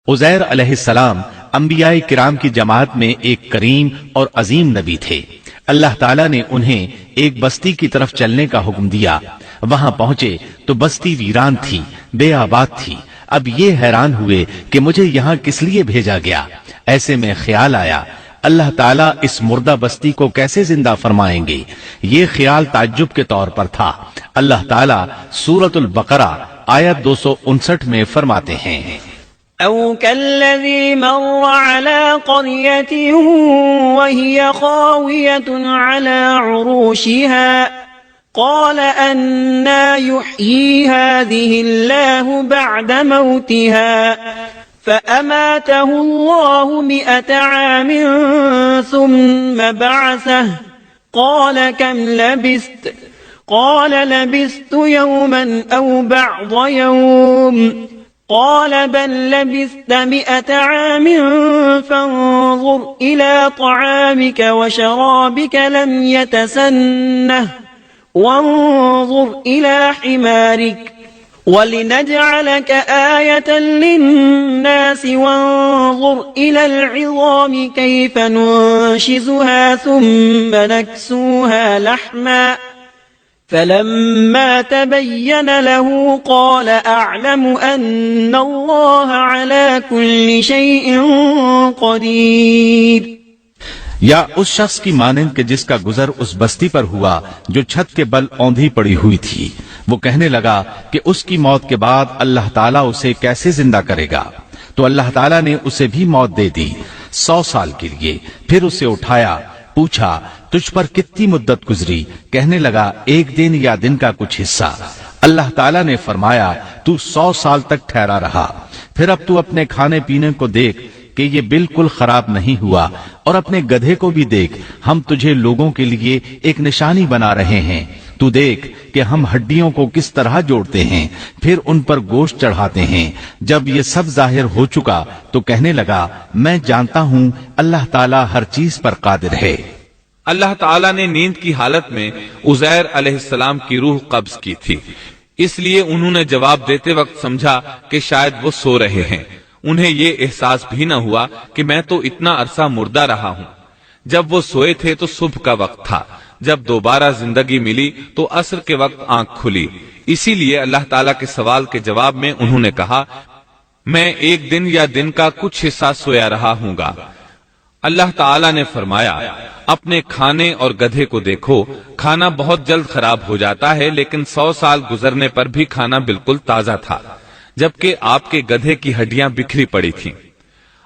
عزیر علیہ السلام انبیاء کرام کی جماعت میں ایک کریم اور عظیم نبی تھے۔ اللہ تعالیٰ نے انہیں ایک بستی کی طرف چلنے کا حکم دیا۔ وہاں پہنچے تو بستی ویران تھی، بے آباد تھی۔ اب یہ حیران ہوئے کہ مجھے یہاں کس لیے بھیجا گیا۔ ایسے میں خیال آیا اللہ تعالیٰ اس مردہ بستی کو کیسے زندہ فرمائیں گے۔ یہ خیال تعجب کے طور پر تھا۔ اللہ تعالیٰ سورۃ البقرہ آیت 259 میں فرماتے ہیں، أو كالذي مر على قرية وهي خاوية على عروشها قال أنى يحيي هذه الله بعد موتها فأماته الله 100 عام ثم بعثه قال كم لبثت قال لبثت يوما أو بعض يوم قال بل لبثت 100 عام فانظر إلى طعامك وشرابك لم يتسنه وانظر إلى حمارك ولنجعلك آية للناس وانظر إلى العظام كيف ننشزها ثم نكسوها لحما فلما تبين له قال أعلم أن الله على كل شيء قدير۔ یا اس شخص کی مانند کہ جس کا گزر اس بستی پر ہوا جو چھت کے بل اوندھی پڑی ہوئی تھی۔ وہ کہنے لگا کہ اس کی موت کے بعد اللہ تعالیٰ اسے کیسے زندہ کرے گا۔ تو اللہ تعالیٰ نے اسے بھی موت دے دی 100 سال کے لیے۔ پھر اسے اٹھایا، پوچھا تجھ پر کتنی مدت گزری؟ کہنے لگا 1 دن یا دن کا کچھ حصہ۔ اللہ تعالیٰ نے فرمایا تو 100 سال تک ٹھہرا رہا۔ پھر اب تو اپنے کھانے پینے کو دیکھ کہ یہ بالکل خراب نہیں ہوا، اور اپنے گدھے کو بھی دیکھ، ہم تجھے لوگوں کے لیے ایک نشانی بنا رہے ہیں۔ تو دیکھ کہ ہم ہڈیوں کو کس طرح جوڑتے ہیں، پھر ان پر گوشت چڑھاتے ہیں۔ جب یہ سب ظاہر ہو چکا تو کہنے لگا میں جانتا ہوں اللہ تعالیٰ ہر چیز پر قادر ہے۔ اللہ تعالیٰ نے نیند کی حالت میں عزیر علیہ السلام کی روح قبض کی تھی، اس لیے انہوں نے جواب دیتے وقت سمجھا کہ شاید وہ سو رہے ہیں۔ انہیں یہ احساس بھی نہ ہوا کہ میں تو اتنا عرصہ مردہ رہا ہوں۔ جب وہ سوئے تھے تو صبح کا وقت تھا۔ جب دوبارہ زندگی ملی تو عصر کے وقت آنکھ کھلی۔ اسی لیے اللہ تعالیٰ کے سوال کے جواب میں انہوں نے کہا میں 1 دن یا دن کا کچھ حصہ سویا رہا ہوں گا۔ اللہ تعالیٰ نے فرمایا اپنے کھانے اور گدھے کو دیکھو، کھانا بہت جلد خراب ہو جاتا ہے، لیکن 100 سال گزرنے پر بھی کھانا بالکل تازہ تھا، جبکہ آپ کے گدھے کی ہڈیاں بکھری پڑی تھیں۔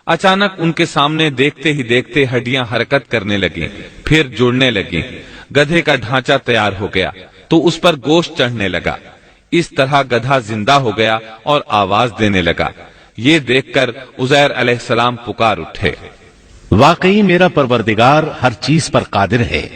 اچانک ان کے سامنے دیکھتے ہی دیکھتے ہڈیاں حرکت کرنے لگیں، پھر جڑنے لگیں۔ گدھے کا ڈھانچہ تیار ہو گیا تو اس پر گوشت چڑھنے لگا۔ اس طرح گدھا زندہ ہو گیا اور آواز دینے لگا۔ یہ دیکھ کر عزیر علیہ السلام پکار اٹھے، واقعی میرا پروردگار ہر چیز پر قادر ہے۔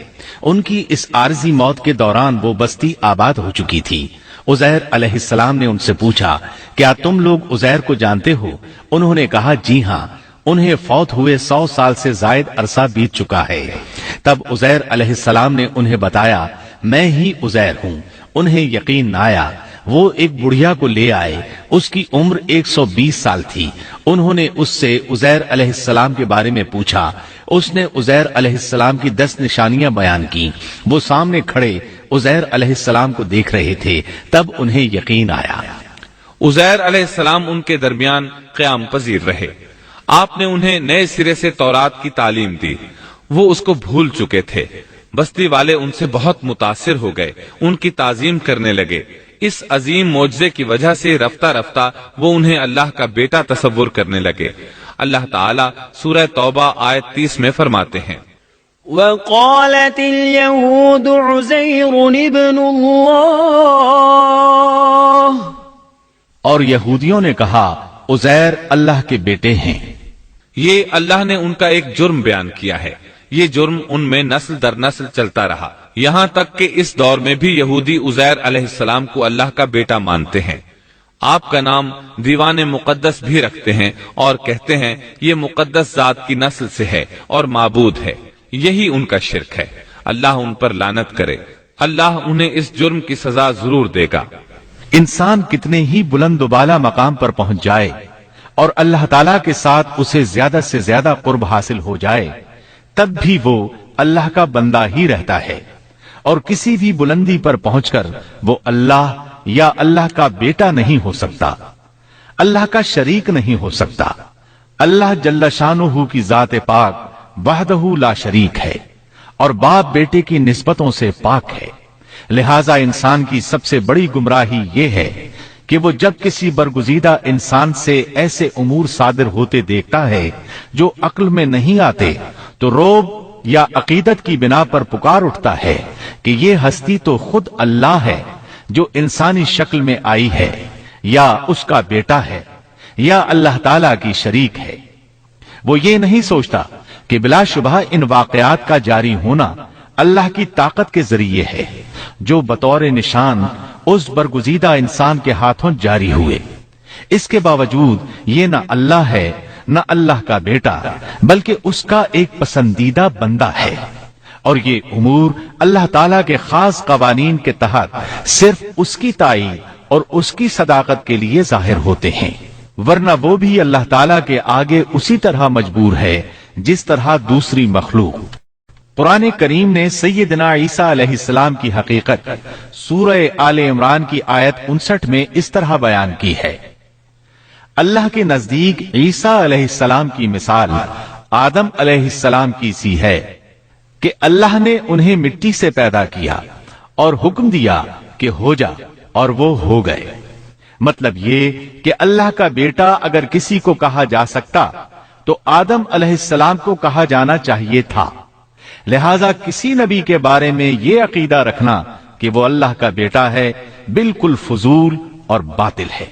ان کی اس عارضی موت کے دوران وہ بستی آباد ہو چکی تھی۔ عزیر علیہ السلام نے ان سے پوچھا کیا تم لوگ عزیر کو جانتے ہو؟ انہوں نے کہا جی ہاں، انہیں فوت ہوئے 100 سال سے زائد عرصہ بیت چکا ہے۔ تب عزیر علیہ السلام نے انہیں بتایا میں ہی عزیر ہوں۔ انہیں یقین نہ آیا۔ وہ ایک بڑھیا کو لے آئے، اس کی عمر 120 سال تھی۔ انہوں نے اس سے عزیر علیہ السلام کے بارے میں پوچھا۔ اس نے عزیر علیہ السلام کی 10 نشانیاں بیان کی۔ وہ سامنے کھڑے عزیر علیہ السلام کو دیکھ رہے تھے، تب انہیں یقین آیا۔ عزیر علیہ السلام ان کے درمیان قیام پذیر رہے۔ آپ نے انہیں نئے سرے سے تورات کی تعلیم دی۔ وہ اس کو بھول چکے تھے۔ بستی والے ان سے بہت متاثر ہو گئے، ان کی تعظیم کرنے لگے۔ اس عظیم معجزے کی وجہ سے رفتہ رفتہ وہ انہیں اللہ کا بیٹا تصور کرنے لگے۔ اللہ تعالیٰ سورہ توبہ آیت 30 میں فرماتے ہیں وقالت اليهود عزير ابن الله، اور یہودیوں نے کہا عزیر اللہ کے بیٹے ہیں۔ یہ اللہ نے ان کا ایک جرم بیان کیا ہے۔ یہ جرم ان میں نسل در نسل چلتا رہا، یہاں تک کہ اس دور میں بھی یہودی عزیر علیہ السلام کو اللہ کا بیٹا مانتے ہیں۔ آپ کا نام دیوان مقدس بھی رکھتے ہیں اور کہتے ہیں یہ مقدس ذات کی نسل سے ہے اور معبود ہے۔ یہی ان کا شرک ہے۔ اللہ ان پر لعنت کرے۔ اللہ انہیں اس جرم کی سزا ضرور دے گا۔ انسان کتنے ہی بلند و بالا مقام پر پہنچ جائے اور اللہ تعالیٰ کے ساتھ اسے زیادہ سے زیادہ قرب حاصل ہو جائے تب بھی وہ اللہ کا بندہ ہی رہتا ہے، اور کسی بھی بلندی پر پہنچ کر وہ اللہ یا اللہ کا بیٹا نہیں ہو سکتا، اللہ کا شریک نہیں ہو سکتا۔ اللہ جل شانہ کی ذات پاک وحدہ لا شریک ہے اور باپ بیٹے کی نسبتوں سے پاک ہے، لہذا انسان کی سب سے بڑی گمراہی یہ ہے کہ وہ جب کسی برگزیدہ انسان سے ایسے امور صادر ہوتے دیکھتا ہے جو عقل میں نہیں آتے تو روب یا عقیدت کی بنا پر پکار اٹھتا ہے کہ یہ ہستی تو خود اللہ ہے جو انسانی شکل میں آئی ہے، یا اس کا بیٹا ہے، یا اللہ تعالی کی شریک ہے۔ وہ یہ نہیں سوچتا کہ بلا شبہ ان واقعات کا جاری ہونا اللہ کی طاقت کے ذریعے ہے جو بطور نشان اس برگزیدہ انسان کے ہاتھوں جاری ہوئے۔ اس کے باوجود یہ نہ اللہ ہے نہ اللہ کا بیٹا بلکہ اس کا ایک پسندیدہ بندہ ہے، اور یہ امور اللہ تعالیٰ کے خاص قوانین کے تحت صرف اس کی تائید اور اس کی صداقت کے لیے ظاہر ہوتے ہیں، ورنہ وہ بھی اللہ تعالیٰ کے آگے اسی طرح مجبور ہے جس طرح دوسری مخلوق۔ قرآن کریم نے سیدنا عیسیٰ علیہ السلام کی حقیقت سورہ آل عمران کی آیت 59 میں اس طرح بیان کی ہے، اللہ کے نزدیک عیسیٰ علیہ السلام کی مثال آدم علیہ السلام کی سی ہے کہ اللہ نے انہیں مٹی سے پیدا کیا اور حکم دیا کہ ہو جا، اور وہ ہو گئے۔ مطلب یہ کہ اللہ کا بیٹا اگر کسی کو کہا جا سکتا تو آدم علیہ السلام کو کہا جانا چاہیے تھا، لہذا کسی نبی کے بارے میں یہ عقیدہ رکھنا کہ وہ اللہ کا بیٹا ہے بالکل فضول اور باطل ہے۔